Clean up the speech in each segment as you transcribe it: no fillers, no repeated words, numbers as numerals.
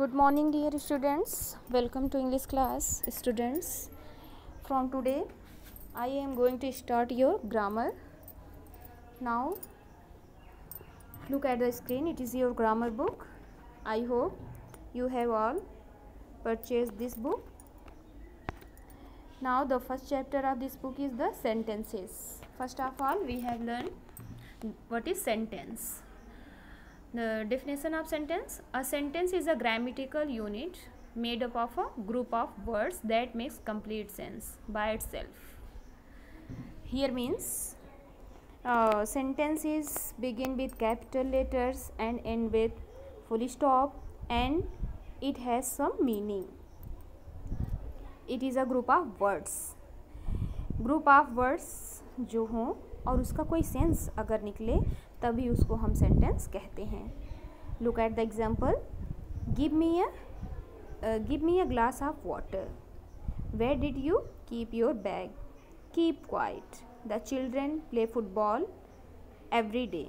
Good morning, dear students. Welcome to English class, students. From today, I am going to start your grammar. Now, look at the screen. It is your grammar book. I hope you have all purchased this book. Now, the first chapter of this book is the sentences. First of all, we have learned what is sentence. The definition of sentence: a sentence is a grammatical unit made up of a group of words that makes complete sense by itself. Here means sentence is begin with capital letters and end with full stop, and it has some meaning. It is a group of words. Group of words जो हों और उसका कोई sense अगर निकले तभी उसको हम सेंटेंस कहते हैं. Look at the example. Give me a glass of water. Where did you keep your bag. Keep quiet. The children play football every day.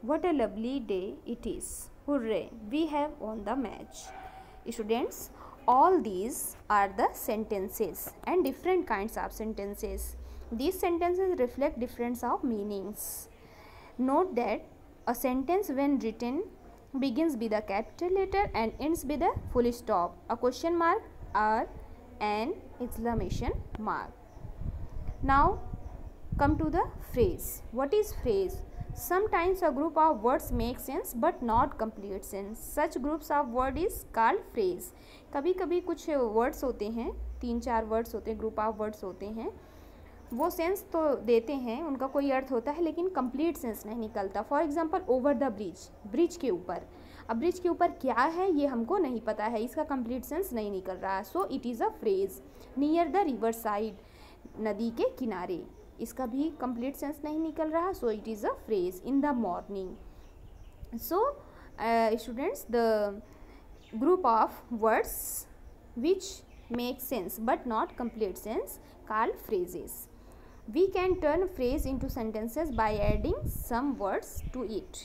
What a lovely day it is. Hurray, we have won the match. Students, all these are the sentences and different kinds of sentences. These sentences reflect difference of meanings. Note that a sentence when written begins with a capital letter and ends with a full stop, a question mark or an exclamation mark. Now come to the phrase. What is phrase? Sometimes a group of words make sense but not complete sense. Such groups of word is called phrase. कभी कभी कुछ words होते हैं, 3-4 words होते हैं, group of words होते हैं, वो सेंस तो देते हैं, उनका कोई अर्थ होता है लेकिन कंप्लीट सेंस नहीं निकलता. For example, over the bridge, bridge के ऊपर. अब ब्रिज के ऊपर क्या है ये हमको नहीं पता है, इसका कंप्लीट सेंस नहीं निकल रहा है, so it is a phrase. Near the river side, नदी के किनारे, इसका भी कंप्लीट सेंस नहीं निकल रहा, so it is a phrase. In the morning. So students, the group of words which make sense but not complete sense called phrases. We can turn phrase into sentences by adding some words to it.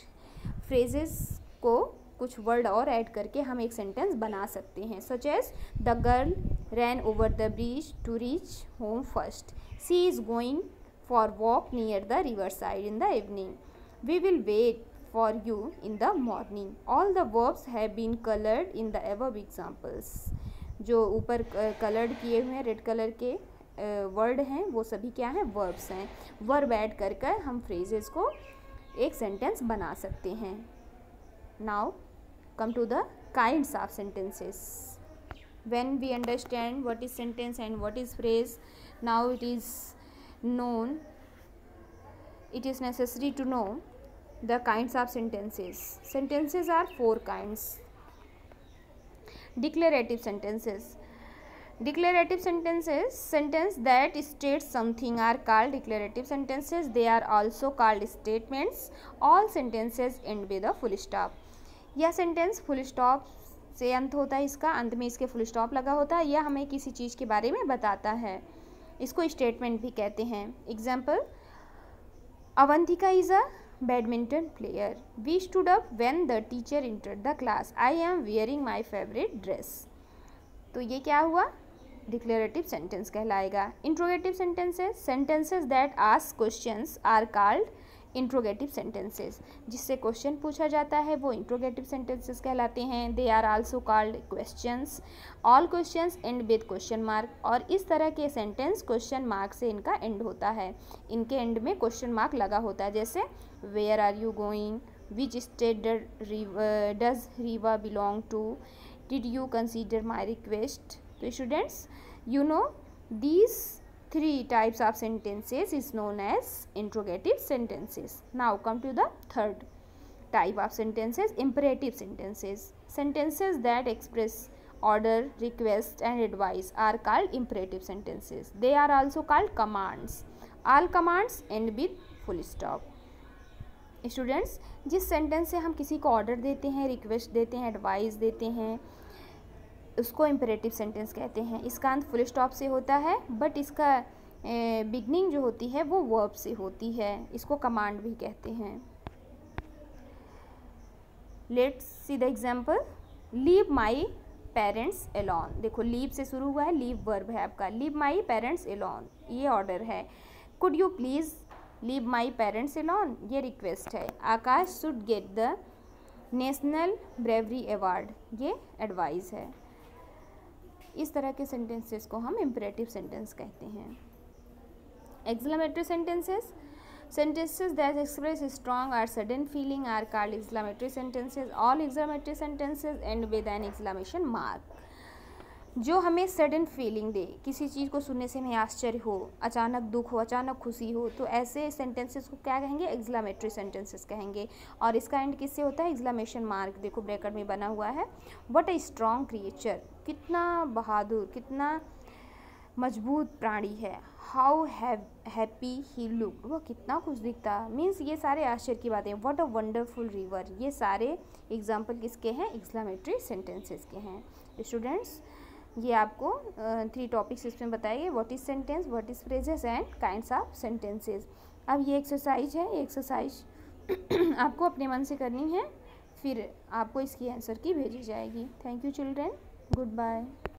phrases को कुछ word और add करके हम एक sentence बना सकते हैं. such as the girl ran over the bridge to reach home first. She is going for walk near the river side in the evening. We will wait for you in the morning. All the verbs have been colored in the above examples. जो ऊपर coloured किए हुए हैं red colour के word हैं वो सभी क्या हैं, वर्ब्स हैं. वर्ब ऐड कर कर हम फ्रेजेस को एक सेंटेंस बना सकते हैं. Now come to the kinds of sentences. When we understand what is sentence and what is phrase, now it is necessary to know the kinds of sentences. Sentences are 4 kinds. Declarative sentences. Declarative sentences, sentence that states something, are called declarative sentences. They are also called statements. All sentences end with a full stop. यह sentence full stop से अंत होता है, इसका अंत में इसके full stop लगा होता है, यह हमें किसी चीज़ के बारे में बताता है. इसको स्टेटमेंट भी कहते हैं. Example, Avantika is a badminton player. We stood up when the teacher entered the class. I am wearing my favourite dress. तो ये क्या हुआ, डिक्लेरेटिव सेंटेंस कहलाएगा. Interrogative sentences, sentences that ask questions are called interrogative sentences. जिससे question पूछा जाता है वो इंट्रोगेटिव सेंटेंसेस कहलाते हैं. They are also called questions. All questions end with question mark. और इस तरह के सेंटेंस क्वेश्चन मार्क से इनका एंड होता है, इनके एंड में क्वेश्चन मार्क लगा होता है. जैसे where are you going, which state does Rewa belong to, did you consider my request. तो students, you know these 3 types of sentences is known as interrogative sentences. Now come to the third type of sentences, imperative sentences. Sentences that express order, request and advice are called imperative sentences. They are also called commands. All commands end with full stop. Students, जिस sentence से हम किसी को order देते हैं, request देते हैं, advice देते हैं, उसको इम्परेटिव सेंटेंस कहते हैं. इसका अंत फुल स्टॉप से होता है बट इसका बिगनिंग जो होती है वो वर्ब से होती है. इसको कमांड भी कहते हैं. Let's see the example. Leave my parents alone. देखो लीव से शुरू हुआ है, लीव वर्ब है आपका, लीव माई पेरेंट्स एलोन ये ऑर्डर है। Could you please leave my parents alone ये रिक्वेस्ट है। Akash should get the national bravery award ये एडवाइस है। इस तरह के सेंटेंसेस को हम इम्परेटिव सेंटेंस कहते हैं। Exclamatory sentences, sentences that express strong or sudden feeling are called exclamatory sentences. All exclamatory sentences end with an exclamation mark. जो हमें सडन फीलिंग दे, किसी चीज़ को सुनने से हमें आश्चर्य हो, अचानक दुख हो, अचानक खुशी हो, तो ऐसे सेंटेंसेस को क्या कहेंगे? एक्सक्लेमेटरी सेंटेंसेस कहेंगे। और इसका एंड किससे होता है? Exclamation mark. देखो ब्रैकेट में बना हुआ है। व्हाट अ स्ट्रॉन्ग क्रिएचर, कितना बहादुर, कितना मजबूत प्राणी है। हाउ हैप्पी ही लुक, वह कितना खुश दिखता। मीन्स ये सारे आश्चर्य की बातें। व्हाट अ वंडरफुल रिवर, ये सारे एग्जाम्पल किसके हैं? एक्सक्लेमेटरी सेंटेंसेस के हैं। स्टूडेंट्स ये आपको 3 टॉपिक्स इसमें बताए गए, what is sentence, what is phrases and kinds of sentences. अब ये एक्सरसाइज है, ये एक्सरसाइज आपको अपने मन से करनी है, फिर आपको इसकी आंसर की भेजी जाएगी। Thank you children, good bye.